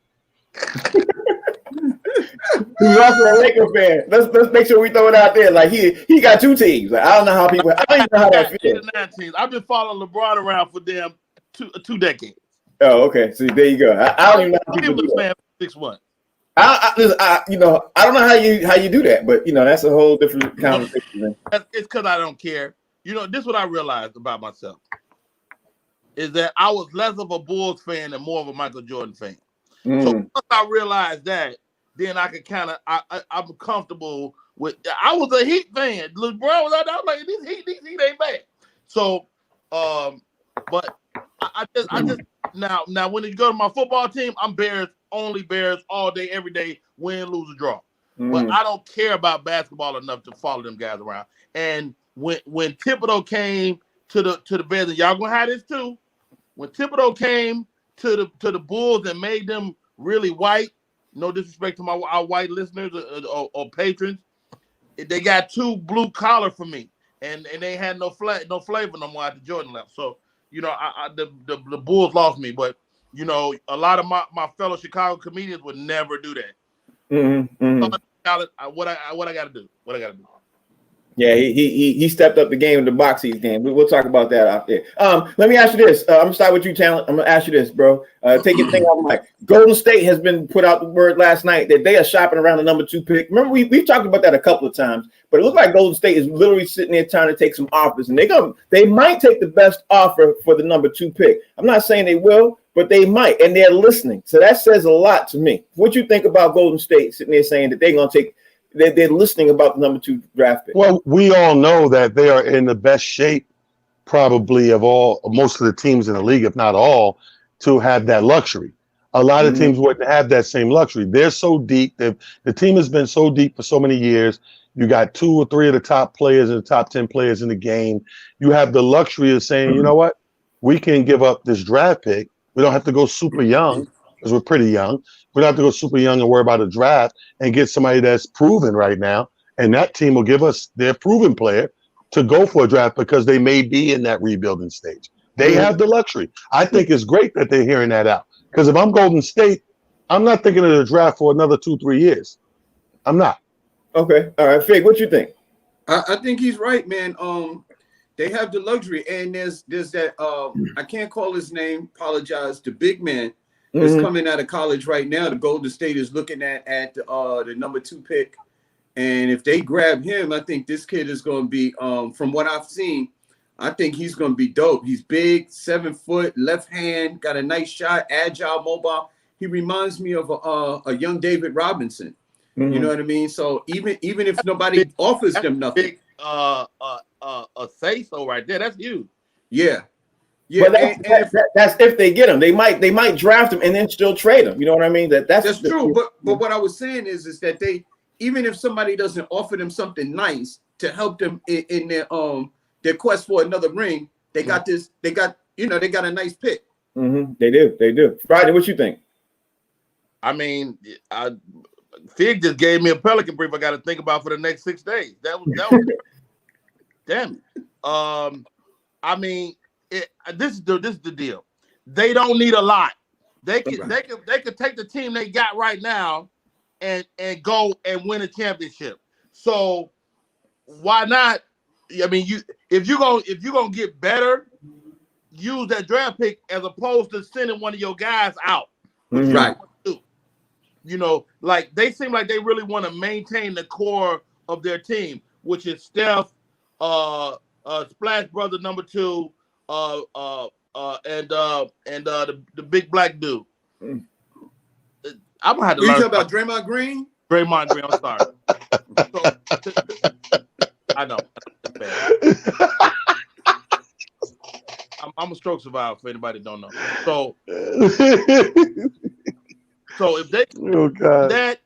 He's also a Laker fan. Let's make sure we throw it out there. Like he got 2 teams. Like, I don't know how people. I don't even know how that feels. 8 or 9 teams. I've been following LeBron around for damn two decades. Oh, okay. So there you go. I don't even know how people do that. 6'1". I don't know how you do that, but that's a whole different conversation. It's because I don't care. This is what I realized about myself is that I was less of a Bulls fan and more of a Michael Jordan fan. So once I realized that, then I could kind of I'm comfortable with. I was a Heat fan. LeBron was out there. I was like, these Heat ain't bad. So, but I just now when you go to my football team, I'm Bears all day, every day, win, lose, or draw. But I don't care about basketball enough to follow them guys around. And when Thibodeau came to the Bears, and y'all gonna have this too. When Thibodeau came to the Bulls and made them really white, no disrespect to our white listeners or patrons, they got too blue collar for me, and they had no flavor no more after Jordan left. So the Bulls lost me, but a lot of my fellow Chicago comedians would never do that. What I got to do? Yeah, he stepped up the game in the box seat game. We'll talk about that out there. Let me ask you this. I'm gonna start with you, Talent. I'm gonna ask you this, bro. Take your thing off the mic. Golden State has been put out the word last night that they are shopping around the number 2 pick. Remember, we've talked about that a couple of times, but it looks like Golden State is literally sitting there trying to take some offers, and they might take the best offer for the number 2 pick. I'm not saying they will, but they might, and they're listening. So that says a lot to me. What you think about Golden State sitting there saying that they're gonna take? They're listening about the number 2 draft pick. Well, we all know that they are in the best shape, probably of most of the teams in the league, if not all, to have that luxury. A lot of teams wouldn't have that same luxury. They're so deep. The team has been so deep for so many years. You got 2 or 3 of the top players and the top 10 players in the game. You have the luxury of saying, you know what? We can give up this draft pick. We don't have to go super young because we're pretty young. We don't have to go super young and worry about a draft and get somebody that's proven right now. And that team will give us their proven player to go for a draft because they may be in that rebuilding stage. They have the luxury. I think it's great that they're hearing that out. Because if I'm Golden State, I'm not thinking of the draft for another 2-3 years. I'm not. Okay. All right. Fig, what you think? I think he's right, man. They have the luxury, and there's that I can't call his name, apologize, the big man. Is coming out of college right now. The Golden State is looking at the number 2 pick, and if they grab him, I think this kid is going to be. From what I've seen, I think he's going to be dope. He's big, 7 foot, left hand, got a nice shot, agile, mobile. He reminds me of a young David Robinson. You know what I mean? So even if nobody offers them nothing, a say so right there. That's huge. Yeah. Yeah, but that's if they get him. They might draft him and then still trade him. You know what I mean? That's true. But what I was saying is that they, even if somebody doesn't offer them something nice to help them in their quest for another ring, they got this. They got a nice pick. They do. Friday, what you think? I mean, Fig just gave me a Pelican brief I got to think about for the next 6 days. That was damn it. I mean. This is the deal. They don't need a lot. They could take the team they got right now and go and win a championship. So why not? I mean, if you're gonna get better, use that draft pick as opposed to sending one of your guys out. Right. You know, like they seem like they really want to maintain the core of their team, which is Steph, Splash Brother #2, and the big black dude. I'm gonna have to You learn. talking about Draymond Green? Draymond Green. I'm sorry. I know. I'm a stroke survivor. For anybody that don't know. So if they do that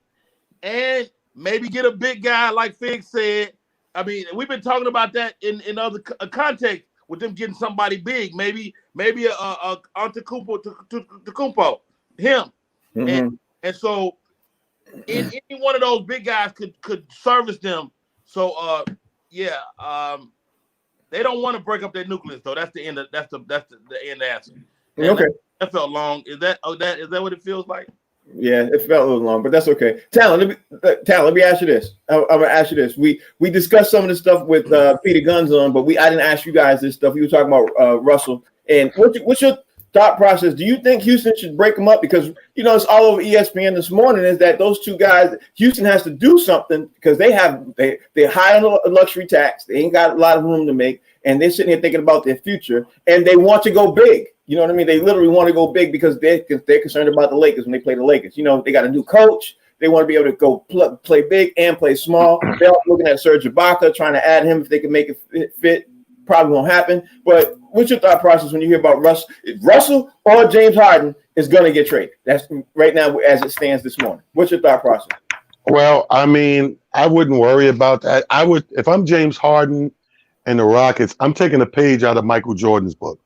and maybe get a big guy like Fig said, I mean, we've been talking about that in other context with them getting somebody big, maybe a Antetokounmpo, him, and so any one of those big guys could service them. So they don't want to break up their nucleus though. That's the end. That's the end answer. And Okay, that felt long. Is that what it feels like? yeah, it felt a little long, but that's okay. Talon, let me ask you this. I'm gonna ask you this. We discussed some of the stuff with Peter Gunz on, but I didn't ask you guys this stuff. We were talking about Russell. And what's your thought process? Do you think Houston should break them up? Because it's all over ESPN this morning. Is that those two guys? Houston has to do something because they're high on the luxury tax. They ain't got a lot of room to make, and they're sitting here thinking about their future, and they want to go big. You know what I mean? They literally want to go big because they're concerned about the Lakers when they play the Lakers. They got a new coach. They want to be able to go play big and play small. They're looking at Serge Ibaka, trying to add him if they can make it fit. Probably won't happen. But what's your thought process when you hear about Russell or James Harden is going to get traded? That's right now as it stands this morning. What's your thought process? Well, I mean, I wouldn't worry about that. I would, if I'm James Harden and the Rockets, I'm taking a page out of Michael Jordan's book.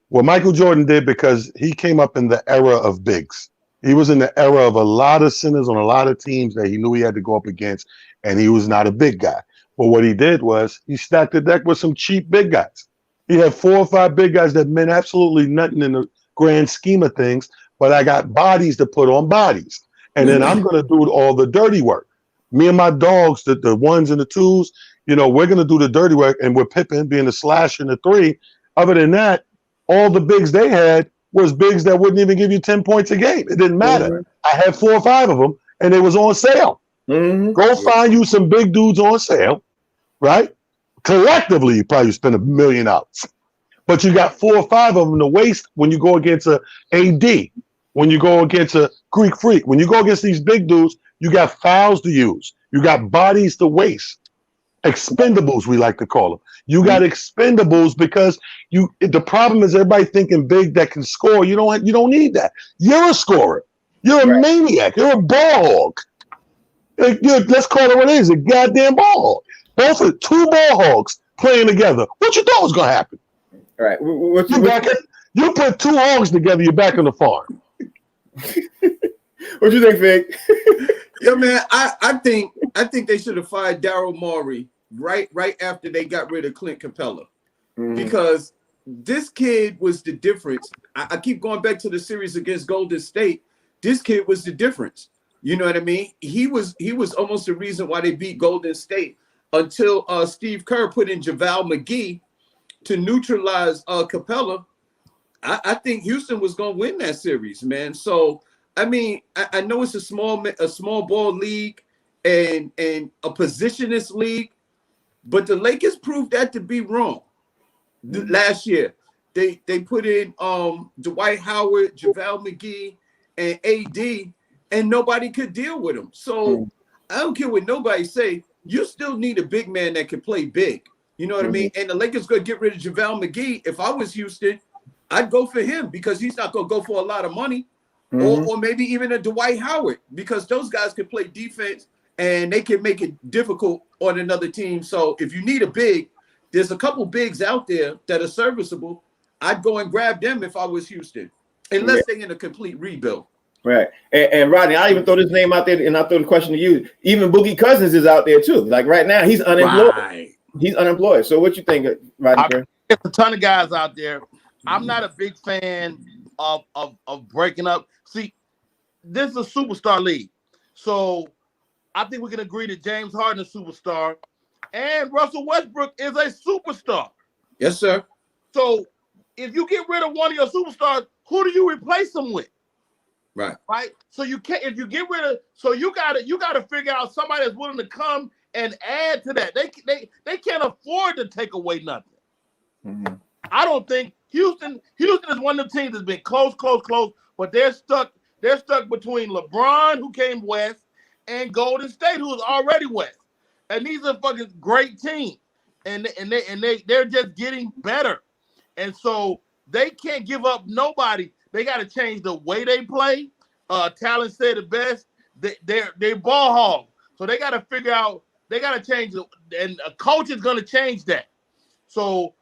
What Michael Jordan did, because he came up in the era of bigs. He was in the era of a lot of centers on a lot of teams that he knew he had to go up against, and he was not a big guy. But what he did was he stacked the deck with some cheap big guys. He had 4 or 5 big guys that meant absolutely nothing in the grand scheme of things, but I got bodies to put on bodies. And then I'm going to do all the dirty work. Me and my dogs, the 1s and the 2s, we're going to do the dirty work, and with Pippen being the slash and the 3. Other than that, all the bigs they had was bigs that wouldn't even give you 10 points a game. It didn't matter. I had 4 or 5 of them, and it was on sale. Go find you some big dudes on sale, right? Collectively, you probably spend $1 million. But you got 4 or 5 of them to waste when you go against a AD, when you go against a Greek Freak. When you go against these big dudes, you got fouls to use. You got bodies to waste. Expendables, we like to call them. You got expendables because the problem is everybody thinking big that can score. You don't need that. You're a scorer. You're a maniac. You're a ball hog. Let's call it what it is, a goddamn ball hog. Both of 2 ball hogs playing together. What you thought was gonna happen? All right. You put 2 hogs together, you're back on the farm. What you think, Fig? Yeah, man. I think they should have fired Daryl Morey right after they got rid of Clint Capella, because this kid was the difference. I keep going back to the series against Golden State. This kid was the difference. You know what I mean? He was almost the reason why they beat Golden State until Steve Kerr put in JaVale McGee to neutralize Capella. I think Houston was going to win that series, man. So, I mean, I know it's a small ball league and a positionless league, but the Lakers proved that to be wrong. Last year, they put in Dwight Howard, JaVale McGee, and AD, and nobody could deal with them. So I don't care what nobody say. You still need a big man that can play big. You know what I mean? And the Lakers going to get rid of JaVale McGee. If I was Houston, I'd go for him because he's not going to go for a lot of money. Or maybe even a Dwight Howard, because those guys can play defense and they can make it difficult on another team. So if you need a big, there's a couple bigs out there that are serviceable. I'd go and grab them if I was Houston, unless they're in a complete rebuild. Right. And Rodney, I even throw this name out there, and I throw the question to you. Even Boogie Cousins is out there too. Like right now, he's unemployed. Right. He's unemployed. So what you think, Rodney? There's a ton of guys out there. I'm not a big fan of breaking up. See, this is a superstar league. So I think we can agree that James Harden is a superstar and Russell Westbrook is a superstar. Yes, sir. So if you get rid of one of your superstars, who do you replace them with? Right. Right. So you can't, if you get rid of, so you gotta figure out somebody that's willing to come and add to that. They can't afford to take away nothing. Mhm. I don't think Houston is one of the teams that's been close, but they're stuck between LeBron, who came west, and Golden State, who is already west. And these are fucking great teams. And they're just getting better. And so they can't give up nobody. They got to change the way they play. Talent said it best. They're ball hogs. So they got to figure out, they got to change it. And a coach is going to change that. So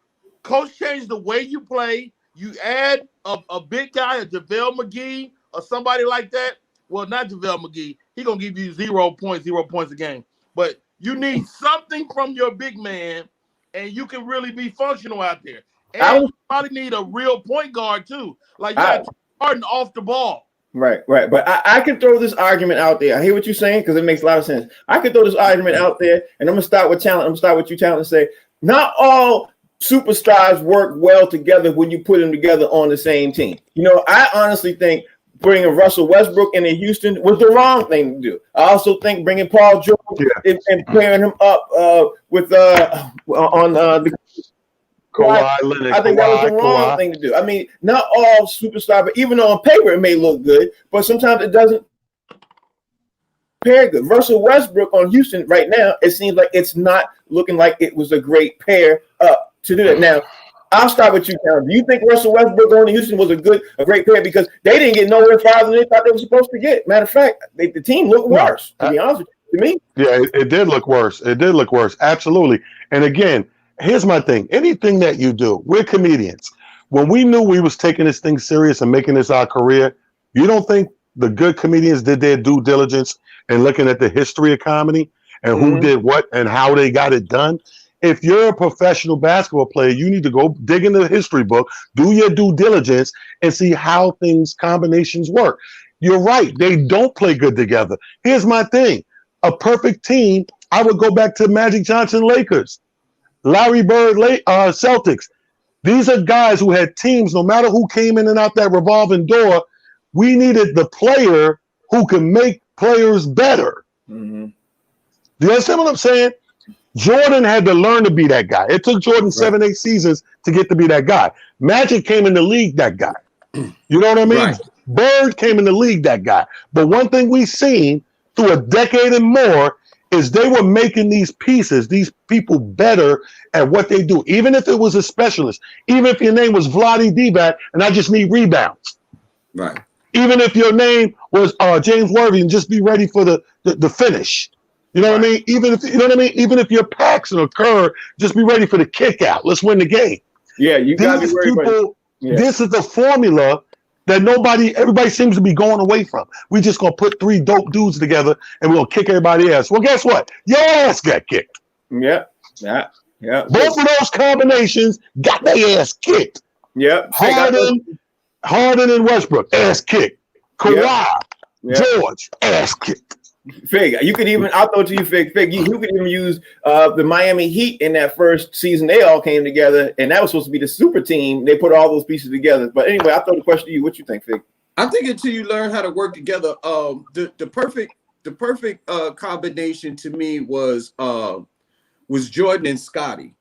coach change the way you play. You add a big guy, a JaVale McGee or somebody like that. Well, not JaVale McGee. He's going to give you 0 points a game. But you need something from your big man, and you can really be functional out there. And you probably need a real point guard, too. Like, you got Harden off the ball. Right. But I can throw this argument out there. I hear what you're saying because it makes a lot of sense. I could throw this argument out there, and I'm going to start with talent. I'm going to start with you, talent, and say, not all superstars work well together when you put them together on the same team. You know, I honestly think bringing Russell Westbrook into Houston was the wrong thing to do. I also think bringing Paul George and pairing him up with the Kawhi Leonard. I think that was the wrong thing to do. I mean, not all superstars, but even though on paper it may look good, but sometimes it doesn't pair good. Russell Westbrook on Houston right now, it seems like it's not looking like it was a great pair up to do that. Now, I'll start with you, Tom. Do you think Russell Westbrook going to Houston was a great pair? Because they didn't get nowhere farther than they thought they were supposed to get. Matter of fact, the team looked worse, to be honest with you. To me. Yeah, it did look worse. It did look worse. Absolutely. And again, here's my thing. Anything that you do, we're comedians. When we knew we was taking this thing serious and making this our career, you don't think the good comedians did their due diligence and looking at the history of comedy and who did what and how they got it done? If you're a professional basketball player, you need to go dig into the history book, do your due diligence, and see how combinations work. You're right. They don't play good together. Here's my thing. A perfect team, I would go back to Magic Johnson Lakers, Larry Bird Celtics. These are guys who had teams, no matter who came in and out that revolving door, we needed the player who can make players better. Do you understand what I'm saying? Jordan had to learn to be that guy. It took Jordan 7-8 seasons to get to be that guy. Magic came in the league that guy. You know what I mean? Right. Bird came in the league that guy. But one thing we've seen through a decade and more is they were making these pieces, these people better at what they do. Even if it was a specialist, even if your name was Vlade Divac and I just need rebounds. Right. Even if your name was James Worthy and just be ready for the finish. You know what I mean? Even if you know what I mean? Even if you're Paxson or Kerr, just be ready for the kick out. Let's win the game. Yeah, you got to be worried about it. This is the formula that everybody seems to be going away from. We just gonna put 3 dope dudes together and we're gonna kick everybody's ass. Well, guess what? Your ass got kicked. Yeah. Both of those combinations got their ass kicked. Yeah. Harden and Westbrook, ass kicked. Kawhi, George, ass kicked. Fig, you could even, I'll throw it to you, Fig, you could even use the Miami Heat in that first season. They all came together, and that was supposed to be the super team. They put all those pieces together. But anyway, I'll throw the question to you. What you think, Fig? I think until you learn how to work together, the perfect combination to me was Jordan and Scottie.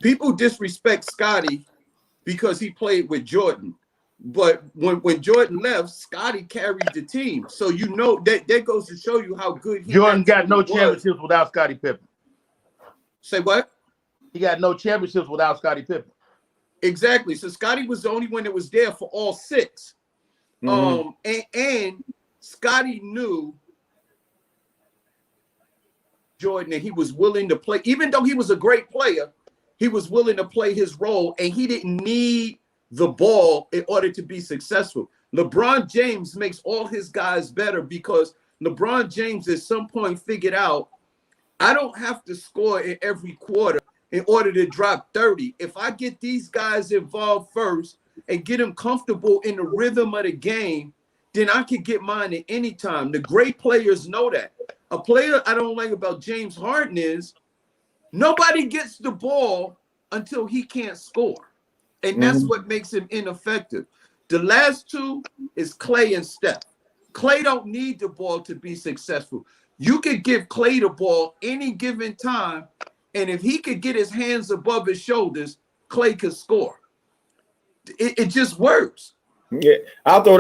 People disrespect Scottie because he played with Jordan. But when Jordan left, Scottie carried the team. So you know that goes to show you how good he Jordan got no championships without Scottie Pippen. Say what? He got no championships without Scottie Pippen. Exactly. So Scottie was the only one that was there for all 6. And Scottie knew Jordan and he was willing to play, even though he was a great player, he was willing to play his role and he didn't need the ball in order to be successful. LeBron James makes all his guys better because LeBron James at some point figured out, I don't have to score in every quarter in order to drop 30. If I get these guys involved first and get them comfortable in the rhythm of the game, then I can get mine at any time. The great players know that. A player I don't like about James Harden is nobody gets the ball until he can't score. And that's what makes him ineffective. The last 2 is Clay and Steph. Clay don't need the ball to be successful. You could give Clay the ball any given time, and if he could get his hands above his shoulders, Clay could score. It just works. Yeah, I'll throw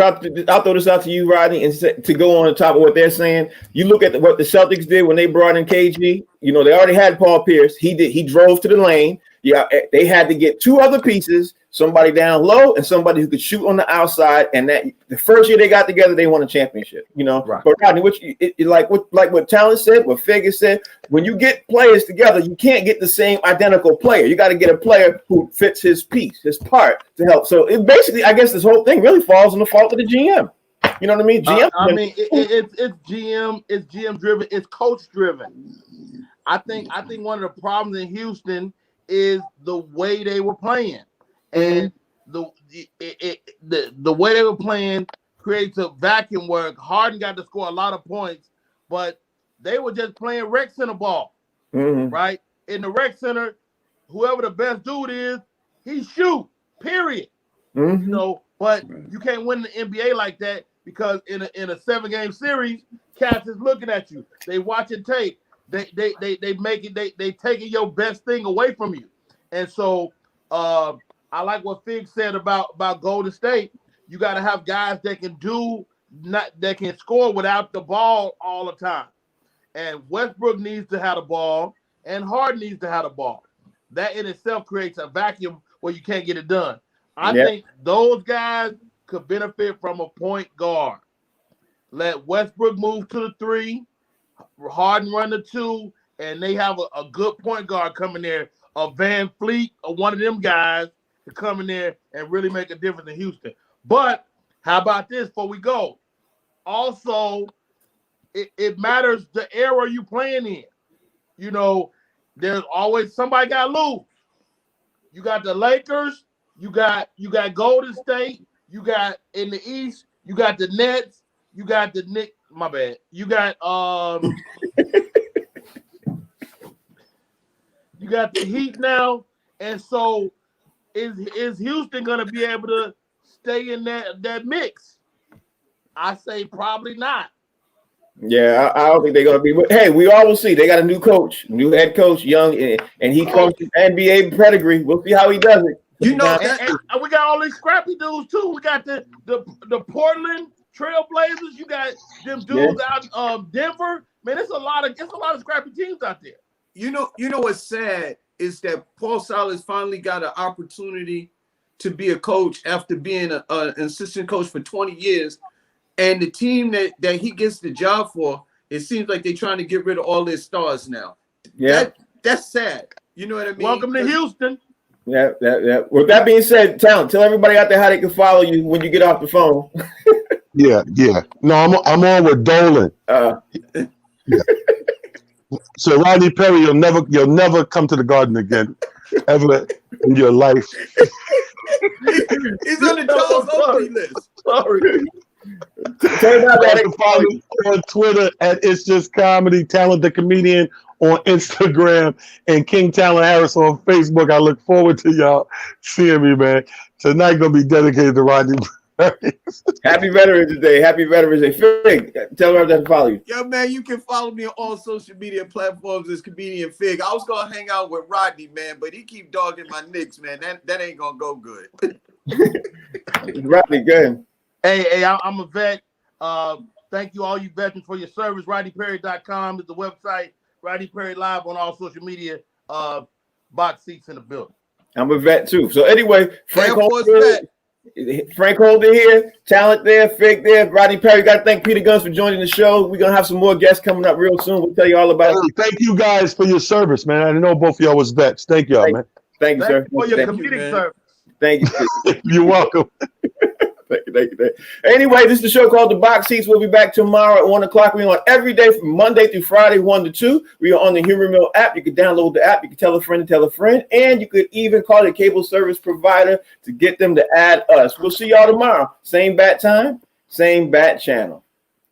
this out to you, Rodney, and to go on the top of what they're saying. You look at what the Celtics did when they brought in KG. You know, they already had Paul Pierce. He drove to the lane. Yeah, they had to get two other pieces, somebody down low and somebody who could shoot on the outside. And that the first year they got together, they won a championship. You know, right. But Rodney, like what Talent said, what Figure said, when you get players together, you can't get the same identical player. You got to get a player who fits his piece, his part to help. So it basically, I guess this whole thing really falls on the fault of the GM. You know what I mean? GM. It's GM driven. It's coach driven. I think one of the problems in Houston is the way they were playing, and the way they were playing creates a vacuum where Harden got to score a lot of points, but they were just playing rec center ball, right? In the rec center, whoever the best dude is, he shoot. Period. You know, but you can't win the NBA like that because in a 7-game series, cats is looking at you. They watching tape. They taking your best thing away from you. And so I like what Fig said about Golden State. You got to have guys that can score without the ball all the time. And Westbrook needs to have the ball, and Harden needs to have the ball. That in itself creates a vacuum where you can't get it done. I think those guys could benefit from a point guard. Let Westbrook move to the 3, Harden run the 2, and they have a good point guard coming there, a Van Fleet or one of them guys to come in there and really make a difference in Houston. But how about this before we go? Also, it matters the era you playing in. You know, there's always somebody got to lose. You got the Lakers, you got Golden State, you got in the East, you got the Nets, you got the Knicks. My bad. You got you got the Heat now, and so is Houston gonna be able to stay in that mix? I say probably not. Yeah, I don't think they're gonna be. But hey, we all will see. They got a new coach, new head coach, young, and he comes from NBA pedigree. We'll see how he does it. You know, and we got all these scrappy dudes too. We got the Portland Trailblazers. You got them dudes out Denver. Man, it's a lot of scrappy teams out there. You know what's sad is that Paul Silas finally got an opportunity to be a coach after being an assistant coach for 20 years. And the team that he gets the job for, it seems like they're trying to get rid of all their stars now. Yeah. That's sad. You know what I mean? Welcome to Houston. Yeah. With that being said, Talent, tell everybody out there how they can follow you when you get off the phone. Yeah. No, I'm on with Dolan. So Rodney Perry, you'll never come to the Garden again, ever in your life. He's on the Jones Oakley list. Sorry. Turn out that follow me on Twitter at It's Just Comedy, Talent the Comedian on Instagram, and King Talent Harris on Facebook. I look forward to y'all seeing me, man. Tonight gonna be dedicated to Rodney Perry. Happy Veterans Day. Happy Veterans Day. Fig, tell them to follow you. Yo, man, you can follow me on all social media platforms as Comedian Fig. I was gonna hang out with Rodney, man, but he keep dogging my Knicks, man. That ain't gonna go good. Rodney, good. Hey, I'm a vet. Thank you, all you veterans, for your service. RodneyPerry.com is the website. Rodney Perry Live on all social media. Box seats in the building. I'm a vet too. So anyway, Frank Holder here, Talent there, Fig there, Rodney Perry. Got to thank Peter Gunz for joining the show. We're gonna have some more guests coming up real soon. We'll tell you all about it. Thank you guys for your service, man. I know both of y'all was vets. Thank y'all, man. Thank you, sir. For your comedic service. Thank you. You're welcome. Thank you. Anyway, this is the show called The Box Seats. We'll be back tomorrow at 1 o'clock. We're on every day from Monday through Friday, 1 to 2. We are on the Humor Mill app. You can download the app. You can tell a friend to tell a friend. And you could even call the cable service provider to get them to add us. We'll see y'all tomorrow. Same bat time, same bat channel.